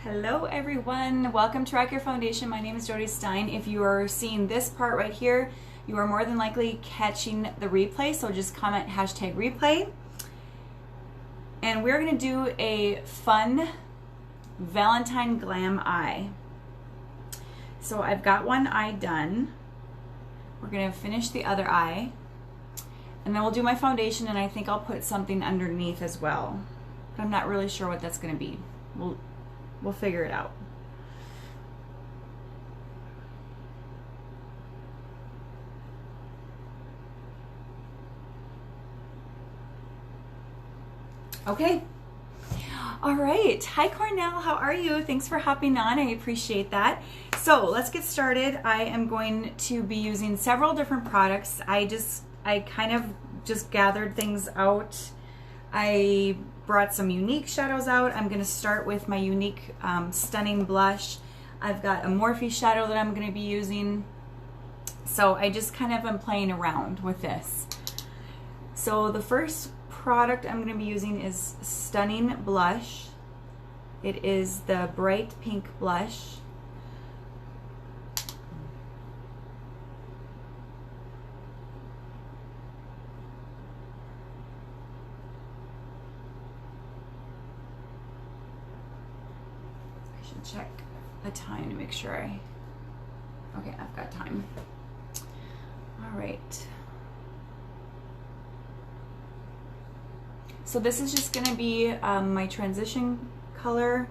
Hello everyone, welcome to Rock Your Foundation. My name is Jody Stein. If you are seeing this part right here, you are more than likely catching the replay, so just comment hashtag replay. And we're gonna do a fun Valentine glam eye. So I've got one eye done. We're gonna finish the other eye. And then we'll do my foundation, and I think I'll put something underneath as well. But I'm not really sure what that's gonna be. We'll figure it out. Okay. All right. Hi, Cornell. How are you? Thanks for hopping on. I appreciate that. So let's get started. I am going to be using several different products. I kind of just gathered things out. I brought some unique shadows out. I'm going to start with my unique stunning blush. I've got a Morphe shadow that I'm going to be using. So I just kind of am playing around with this. So the first product I'm going to be using is Stunning Blush. It is the bright pink blush. Check the time to make sure okay, I've got time. All right. So this is just gonna be my transition color,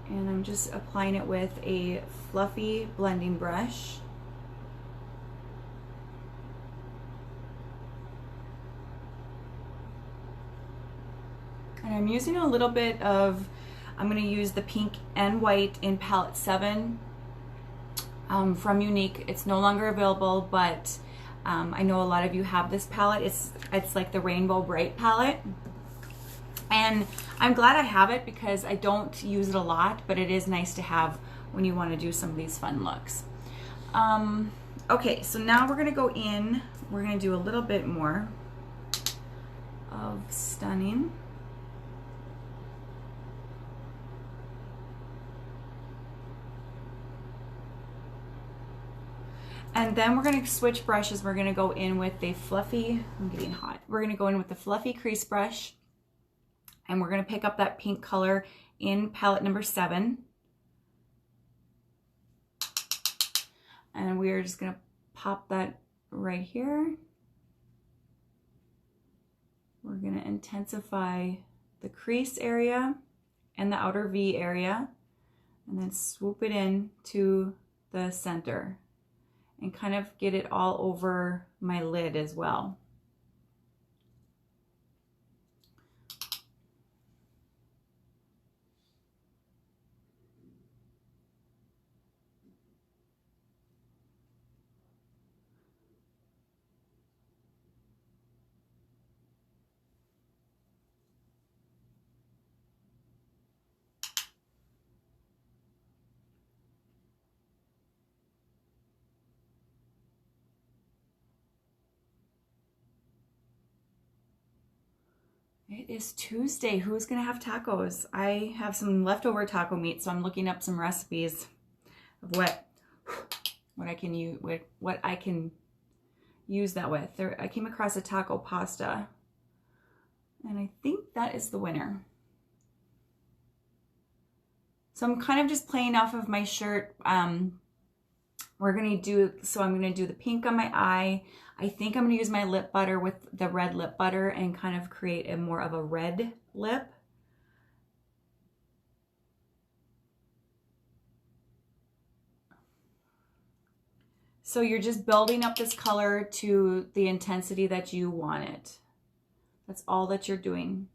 and I'm just applying it with a fluffy blending brush. And I'm using a little bit of, I'm going to use the pink and white in palette 7 from Unique. It's no longer available, but I know a lot of you have this palette. It's like the Rainbow Bright palette. And I'm glad I have it because I don't use it a lot, but it is nice to have when you want to do some of these fun looks. Okay, so now we're going to go in. We're going to do a little bit more of Stunning. And then we're going to switch brushes. We're going to go in with a fluffy, I'm getting hot. We're going to go in with the fluffy crease brush, and we're going to pick up that pink color in palette number 7. And we're just going to pop that right here. We're going to intensify the crease area and the outer V area, and then swoop it in to the center. And kind of get it all over my lid as well. It is Tuesday. Who's gonna have tacos? I have some leftover taco meat, so I'm looking up some recipes of what I can use that with. I came across a taco pasta, and I think that is the winner. So I'm kind of just playing off of my shirt. I'm gonna do the pink on my eye. I think I'm gonna use my lip butter with the red lip butter and kind of create a more of a red lip. So you're just building up this color to the intensity that you want it. That's all that you're doing.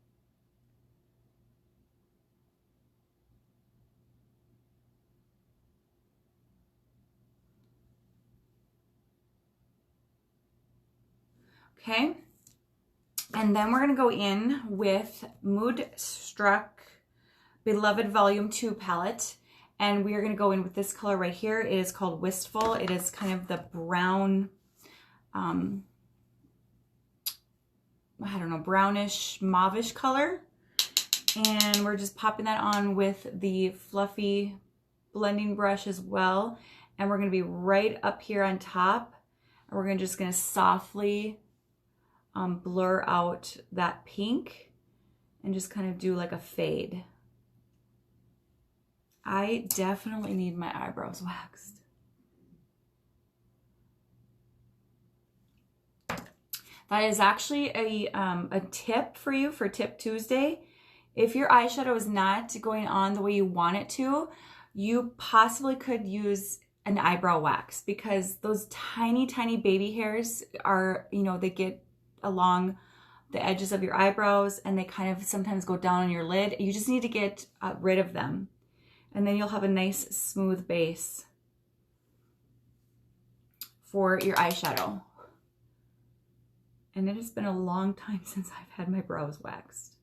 Okay, and then we're going to go in with Mood Struck Beloved Volume 2 palette, and we are going to go in with this color right here. It is called Wistful. It is kind of the brown, I don't know, brownish, mauvish color. And we're just popping that on with the fluffy blending brush as well. And we're going to be right up here on top. And we're just going to softly blur out that pink and just kind of do like a fade. I definitely need my eyebrows waxed. That is actually a tip for you for Tip Tuesday. If your eyeshadow is not going on the way you want it to, you possibly could use an eyebrow wax, because those tiny, tiny baby hairs are, you know, they get along the edges of your eyebrows and they kind of sometimes go down on your lid. You just need to get rid of them. And then you'll have a nice smooth base for your eyeshadow. And it has been a long time since I've had my brows waxed.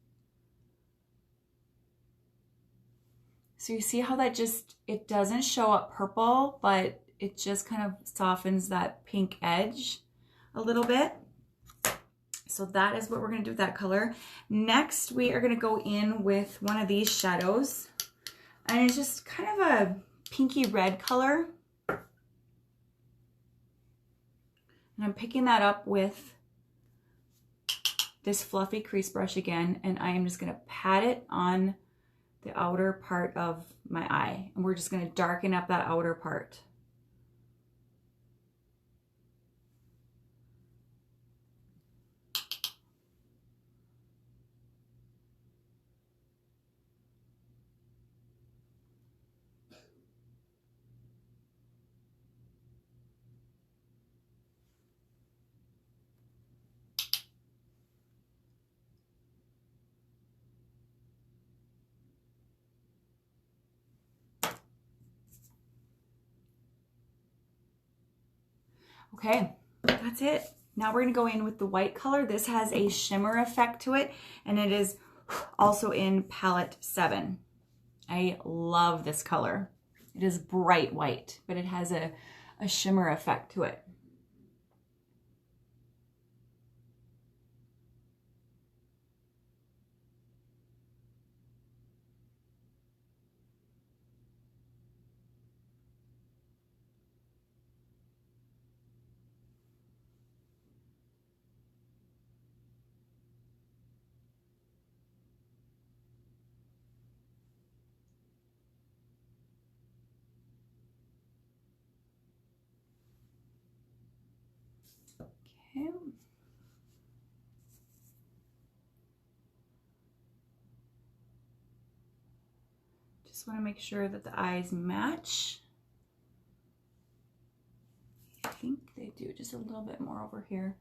So you see how that just, it doesn't show up purple, but it just kind of softens that pink edge a little bit. So that is what we're going to do with that color. Next, we are going to go in with one of these shadows. And it's just kind of a pinky red color. And I'm picking that up with this fluffy crease brush again. And I am just going to pat it on the outer part of my eye. And we're just going to darken up that outer part. Okay, that's it. Now we're gonna go in with the white color. This has a shimmer effect to it, and it is also in palette 7. I love this color. It is bright white, but it has a shimmer effect to it. Okay. Just want to make sure that the eyes match. I think they do, just a little bit more over here.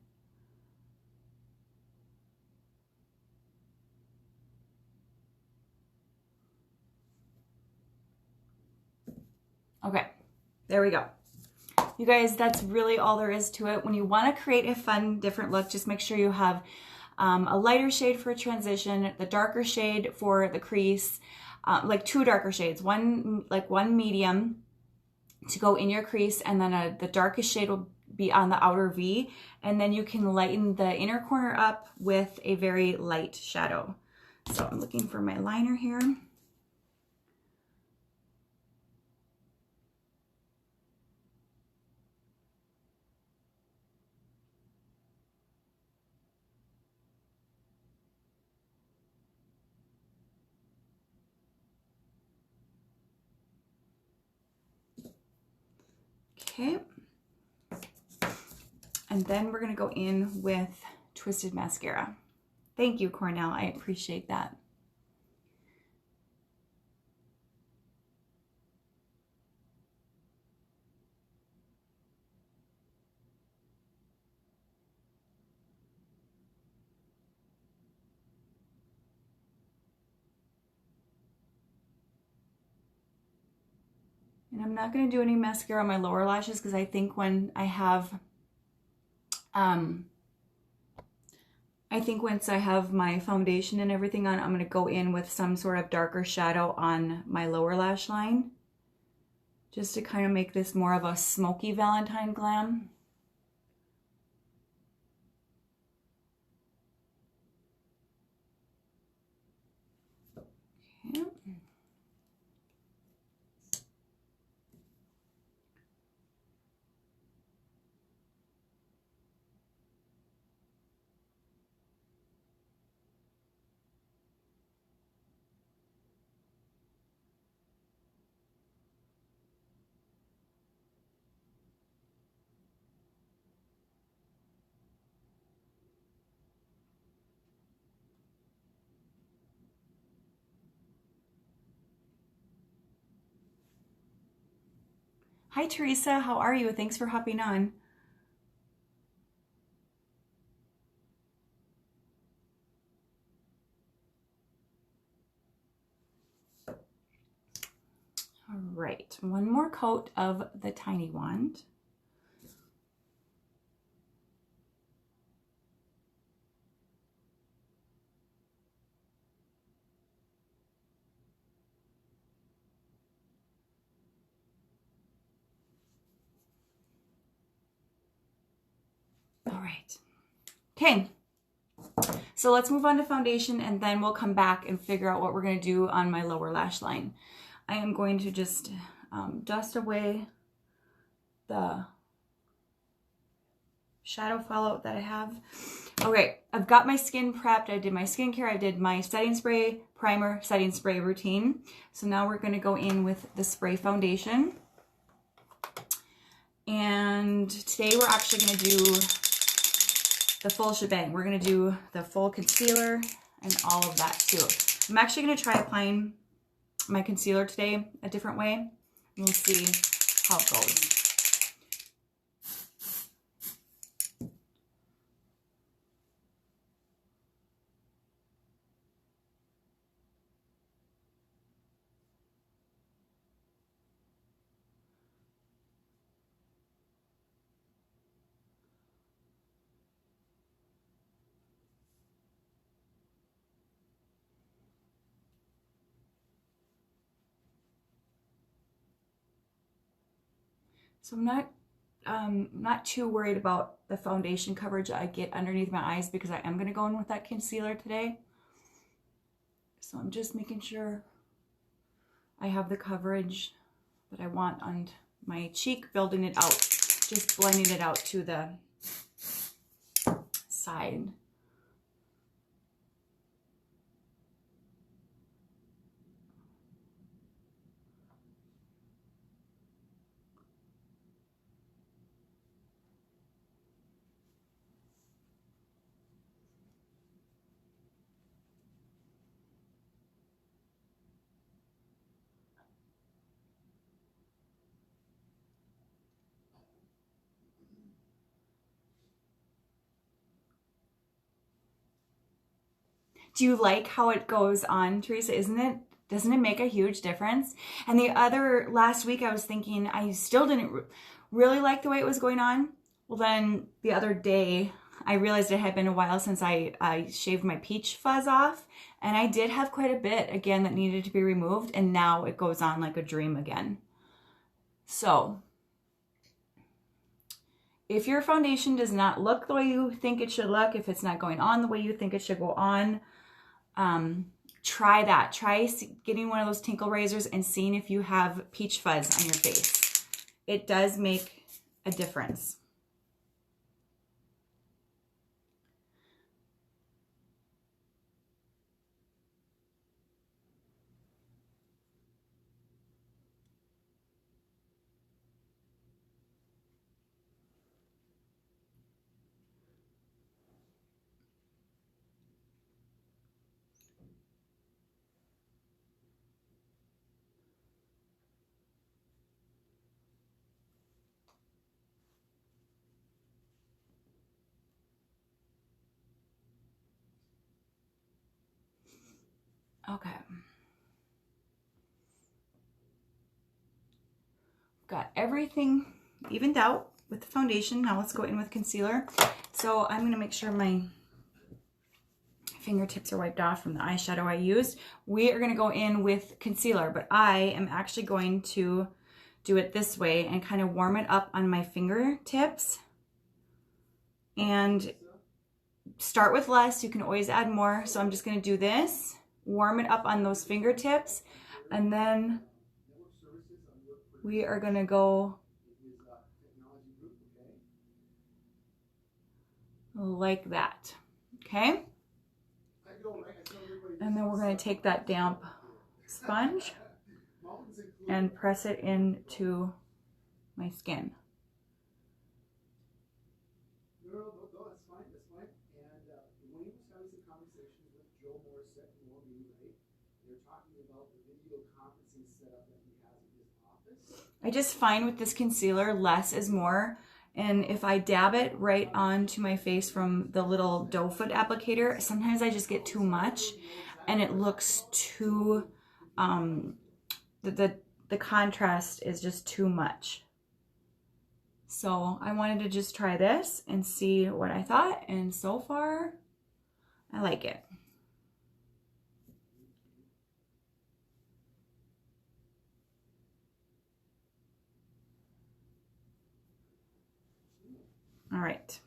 Okay, there we go. You guys, that's really all there is to it. When you want to create a fun, different look, just make sure you have a lighter shade for a transition, the darker shade for the crease, like 2 darker shades, one medium to go in your crease, and then the darkest shade will be on the outer V, and then you can lighten the inner corner up with a very light shadow. So I'm looking for my liner here. Okay, and then we're gonna go in with Twisted Mascara. Thank you, Cornell, I appreciate that. And I'm not going to do any mascara on my lower lashes, because I think when I have, once I have my foundation and everything on, I'm going to go in with some sort of darker shadow on my lower lash line, just to kind of make this more of a smoky Valentine glam. Hi, Teresa. How are you? Thanks for hopping on. All right, one more coat of the tiny wand. All right. Okay. So let's move on to foundation and then we'll come back and figure out what we're going to do on my lower lash line. I am going to just dust away the shadow fallout that I have. Okay, I've got my skin prepped. I did my skincare. I did my setting spray, primer, setting spray routine. So now we're going to go in with the spray foundation. And today we're actually going to do the full shebang. We're going to do the full concealer and all of that too. I'm actually going to try applying my concealer today a different way. And we'll see how it goes. So I'm not too worried about the foundation coverage I get underneath my eyes because I am going to go in with that concealer today. So I'm just making sure I have the coverage that I want on my cheek, building it out, just blending it out to the side. Do you like how it goes on, Teresa? Doesn't it make a huge difference? And the other, last week I was thinking I still didn't really like the way it was going on. Well, then the other day I realized it had been a while since I shaved my peach fuzz off, and I did have quite a bit again that needed to be removed, and now it goes on like a dream again. So if your foundation does not look the way you think it should look, if it's not going on the way you think it should go on, try that. Try getting one of those tinkle razors and seeing if you have peach fuzz on your face. It does make a difference. Okay. Got everything evened out with the foundation. Now let's go in with concealer. So I'm going to make sure my fingertips are wiped off from the eyeshadow I used. We are going to go in with concealer, but I am actually going to do it this way and kind of warm it up on my fingertips. And start with less. You can always add more. So I'm just going to do this, warm it up on those fingertips, and then we are going to go like that. Okay? And then we're going to take that damp sponge and press it into my skin. I just find with this concealer, less is more. And if I dab it right onto my face from the little doe foot applicator, sometimes I just get too much and it looks too, the contrast is just too much. So I wanted to just try this and see what I thought. And so far, I like it. All right.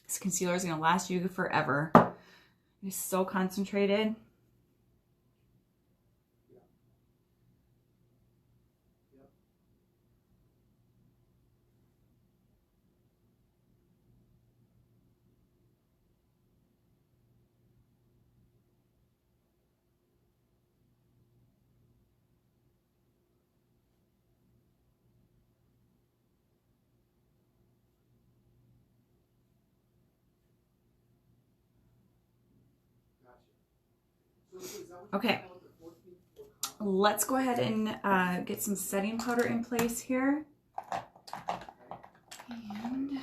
This concealer is going to last you forever. It's so concentrated. Okay, let's go ahead and get some setting powder in place here. And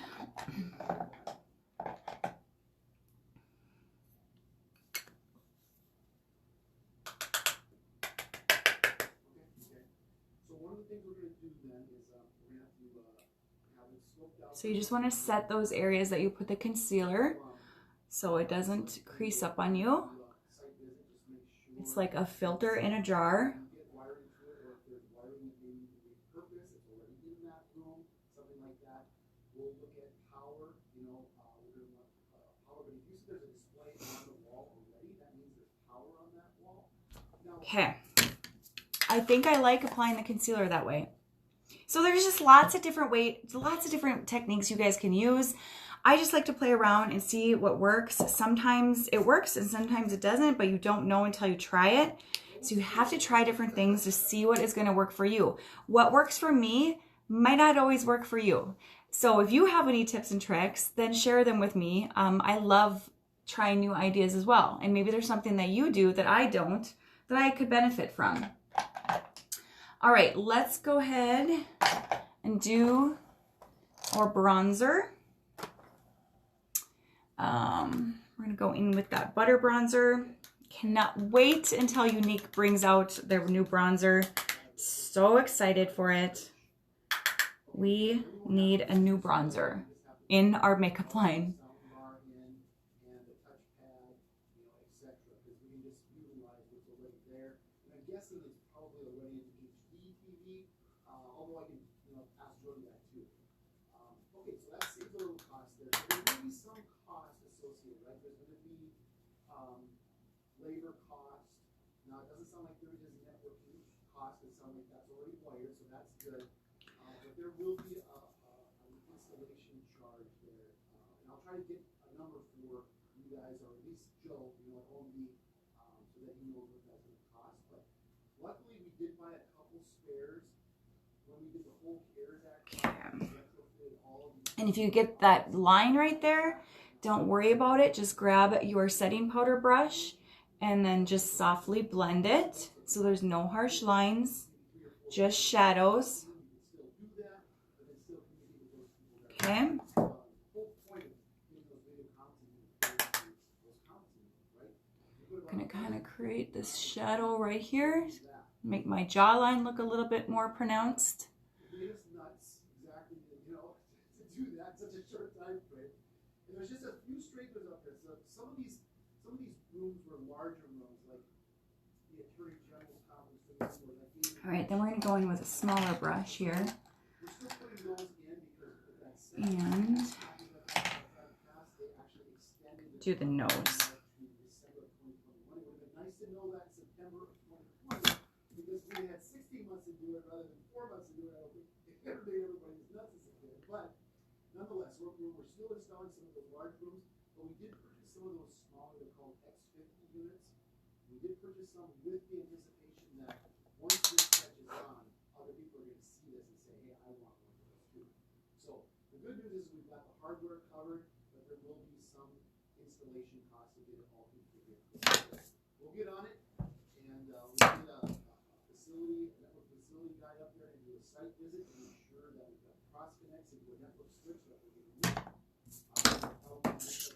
so you just want to set those areas that you put the concealer so it doesn't crease up on you. It's like a filter in a jar. Okay, I think I like applying the concealer that way. So there's just lots of different techniques you guys can use. I just like to play around and see what works. Sometimes it works and sometimes it doesn't, but you don't know until you try it. So you have to try different things to see what is going to work for you. What works for me might not always work for you. So if you have any tips and tricks, then share them with me. I love trying new ideas as well. And maybe there's something that you do that I don't, that I could benefit from. All right, let's go ahead and do our bronzer. We're gonna go in with that butter bronzer. Cannot wait until Unique brings out their new bronzer. So excited for it. We need a new bronzer in our makeup line. Labor cost. Now it doesn't sound like there is networking cost. It sounds like that's already wired, so that's good. But there will be an installation charge there, and I'll try to get a number for you guys, or at least Joe, only so that he knows what that's going to cost. But luckily, we did buy a couple spares when we did the whole CARES Act. And if you get that line right there, don't worry about it. Just grab your setting powder brush and then just softly blend it so there's no harsh lines, just shadows. Okay. I'm gonna kind of create this shadow right here, make my jawline look a little bit more pronounced. There's just a few stragglers up there. So some of these rooms were larger rooms, like the Attorney General's conference room. All right, then we're going to go in with a smaller brush here. And do the nose. Nice to know that September of 2020, because we had 16 months to do it rather than 4 months to do it. I don't think everybody's nuts as it did, but nonetheless, we're still installing some of those large rooms, but we did purchase some of those smaller, they're called X50 units. We did purchase some with the anticipation that once this catches on, other people are going to see this and say, hey, I want one of those too. So the good news is we've got the hardware covered, but there will be some installation costs to get it all configured. We'll get on it, and we'll get a facility site visit to make sure that we've got cross connects into a network switch that we're going to use.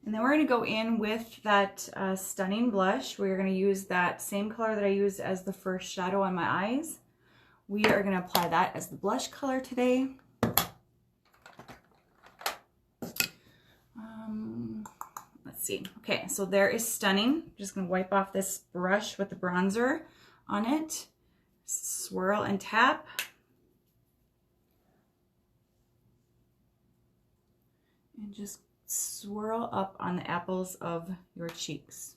And then we're going to go in with that Stunning blush. We're going to use that same color that I used as the first shadow on my eyes. We are going to apply that as the blush color today. Let's see. Okay, so there is Stunning. Just going to wipe off this brush with the bronzer on it. Swirl and tap. And just swirl up on the apples of your cheeks.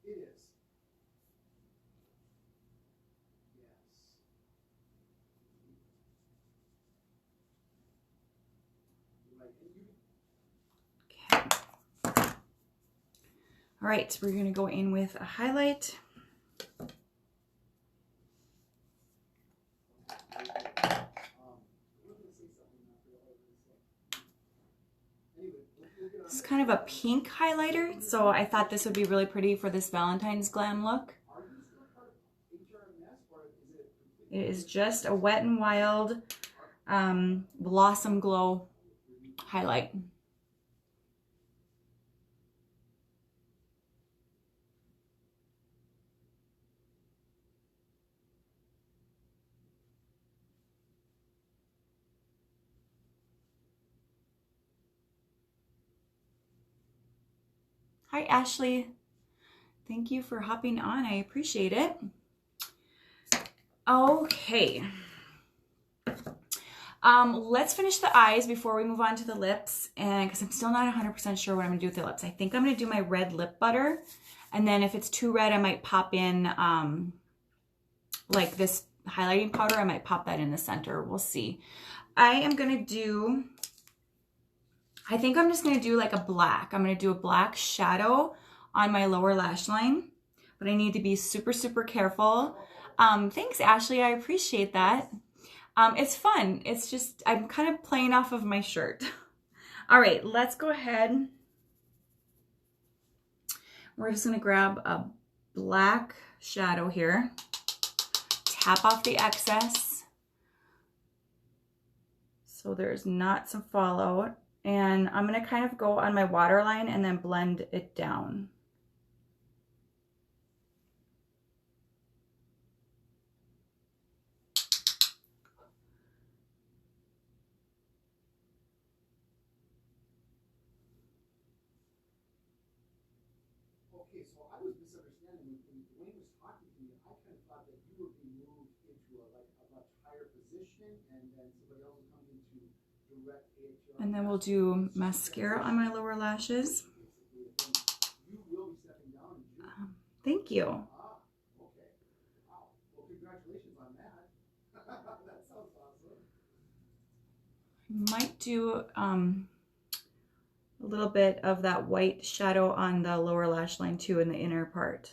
It is. Yes. Okay. All right, we're going to go in with a highlight. This is kind of a pink highlighter, so I thought this would be really pretty for this Valentine's glam look. It is just a Wet n Wild Blossom Glow highlight. Hi, Ashley. Thank you for hopping on. I appreciate it. Okay. Let's finish the eyes before we move on to the lips, and because I'm still not 100% sure what I'm gonna do with the lips. I think I'm gonna do my red lip butter, and then if it's too red, I might pop in like this highlighting powder. I might pop that in the center. We'll see. I am gonna do, I think I'm just gonna do like a black. I'm gonna do a black shadow on my lower lash line, but I need to be super, super careful. Thanks, Ashley, I appreciate that. It's fun. It's just, I'm kind of playing off of my shirt. All right, let's go ahead. We're just gonna grab a black shadow here, tap off the excess so there's not some fallout. And I'm gonna kind of go on my waterline and then blend it down. Okay, so I was misunderstanding when Dwayne was talking to me. I kind of thought that you were being moved into a much higher position, and then somebody else was coming into direct AHR. And then we'll do mascara on my lower lashes. You will be stepping down in June. Thank you. Okay. Wow. Well, congratulations on that. That sounds awesome. Might do a little bit of that white shadow on the lower lash line too in the inner part.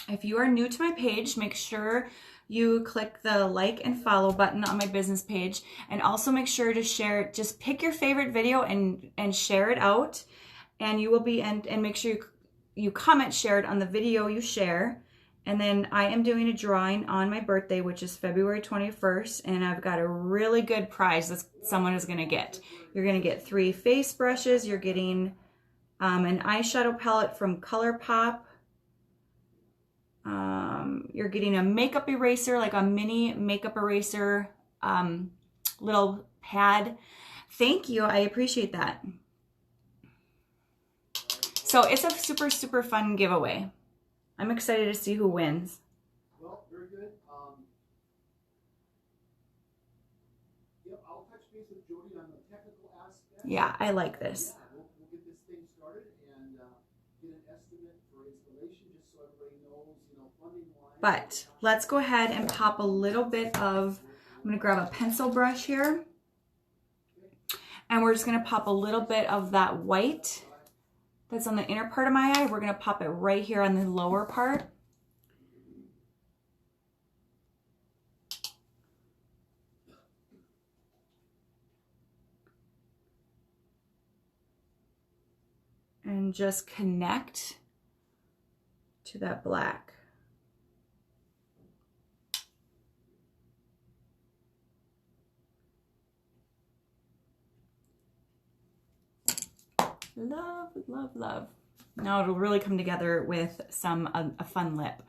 If you are new to my page, make sure you click the like and follow button on my business page, and also make sure to share, just pick your favorite video and share it out, and you will be, and make sure you comment share it on the video you share. And then I am doing a drawing on my birthday, which is February 21st, and I've got a really good prize that someone is gonna get. You're gonna get 3 face brushes, you're getting an eyeshadow palette from ColourPop, you're getting a makeup eraser, like a mini makeup eraser little pad. Thank you, I appreciate that. So it's a super, super fun giveaway. I'm excited to see who wins. Well, very good. Yep, I'll touch base with Jody on the technical aspect. Yeah, I like this. Yeah, we'll get this thing started and get an estimate for installation, just so everybody knows, funding wise. But let's go ahead and pop a little bit of, I'm gonna grab a pencil brush here. And we're just gonna pop a little bit of that white that's on the inner part of my eye. We're gonna pop it right here on the lower part. and just connect to that black. Love, love, love. Now it'll really come together with a fun lip.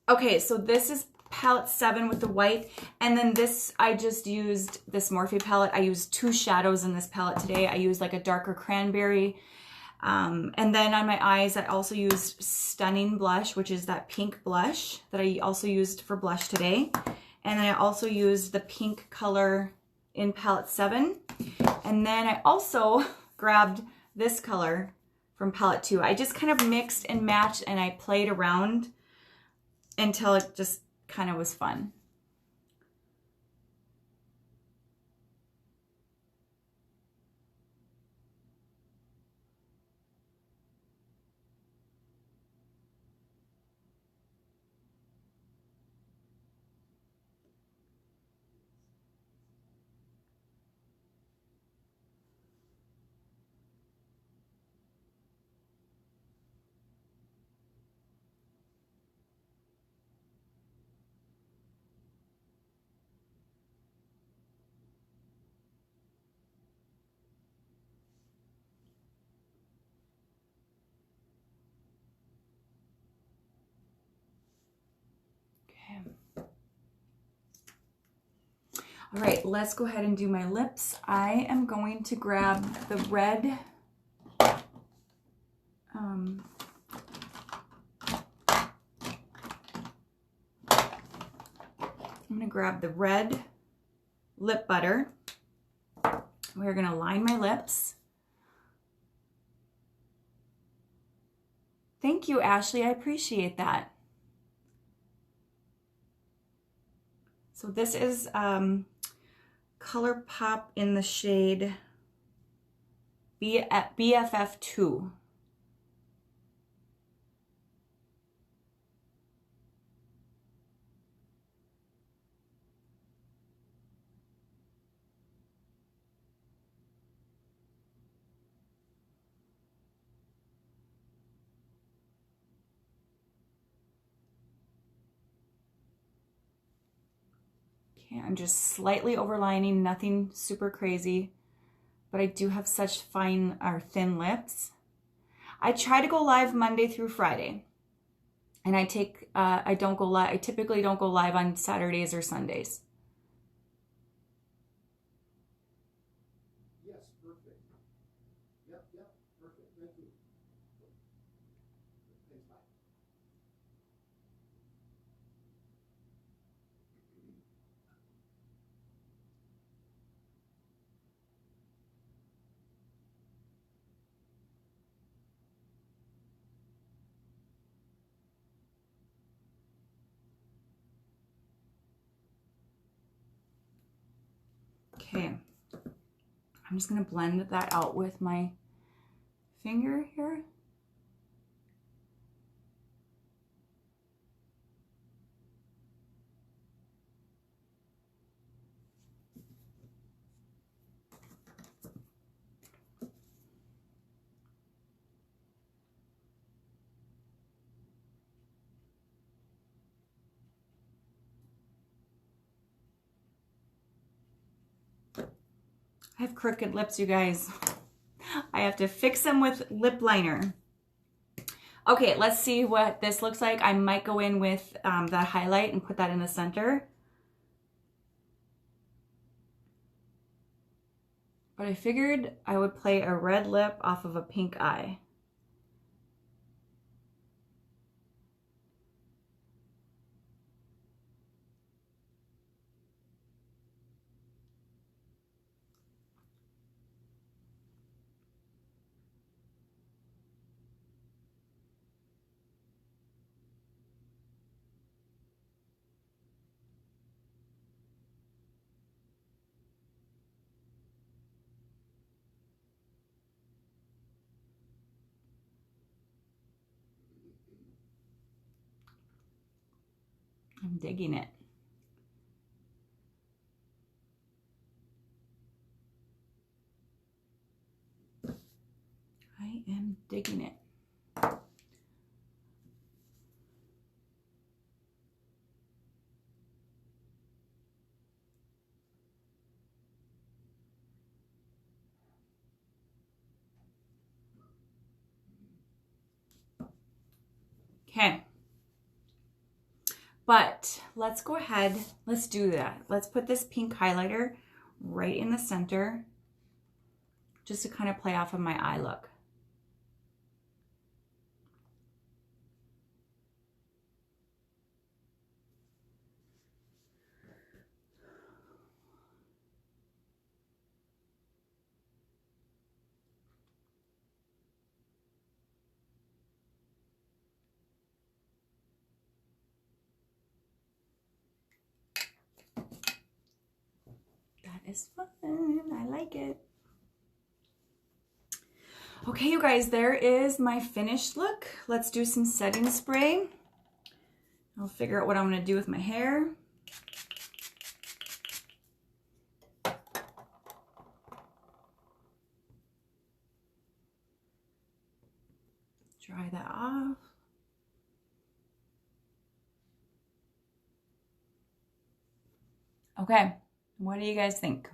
Okay, so this is palette 7 with the white, and then this, I just used this Morphe palette. I used 2 shadows in this palette today. I used like a darker cranberry, and then on my eyes I also used Stunning blush, which is that pink blush that I also used for blush today. And then I also used the pink color in palette 7, and then I also grabbed this color from palette 2. I just kind of mixed and matched, and I played around until it just kind of was fun. All right, let's go ahead and do my lips. I am going to grab the red, I'm gonna grab the red lip butter. We're gonna line my lips. Thank you, Ashley, I appreciate that. So this is ColourPop in the shade BFF2. Okay, I'm just slightly overlining, nothing super crazy, but I do have such fine or thin lips. I try to go live Monday through Friday, and I typically don't go live on Saturdays or Sundays. Yes, perfect. Yep, perfect. Thank you. Thanks, bye. Okay, I'm just gonna blend that out with my finger here. I have crooked lips, you guys. I have to fix them with lip liner. Okay, let's see what this looks like. I might go in with that highlight and put that in the center. But I figured I would play a red lip off of a pink eye. I'm digging it. I am digging it. Okay. But let's go ahead, let's do that. Let's put this pink highlighter right in the center just to kind of play off of my eye look. That is fun. I like it. Okay, you guys, there is my finished look. Let's do some setting spray. I'll figure out what I'm going to do with my hair. Dry that off. Okay, what do you guys think?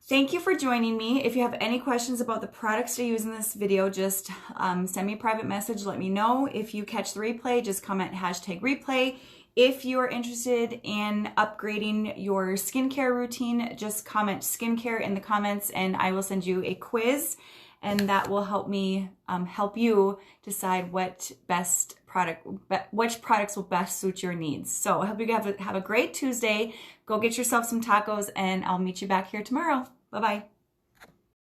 Thank you for joining me. If you have any questions about the products I use in this video, just send me a private message, let me know. If you catch the replay, just comment #replay. If you are interested in upgrading your skincare routine, just comment skincare in the comments and I will send you a quiz, and that will help me help you decide which products will best suit your needs. So I hope you have a great Tuesday. Go get yourself some tacos and I'll meet you back here tomorrow. Bye-bye.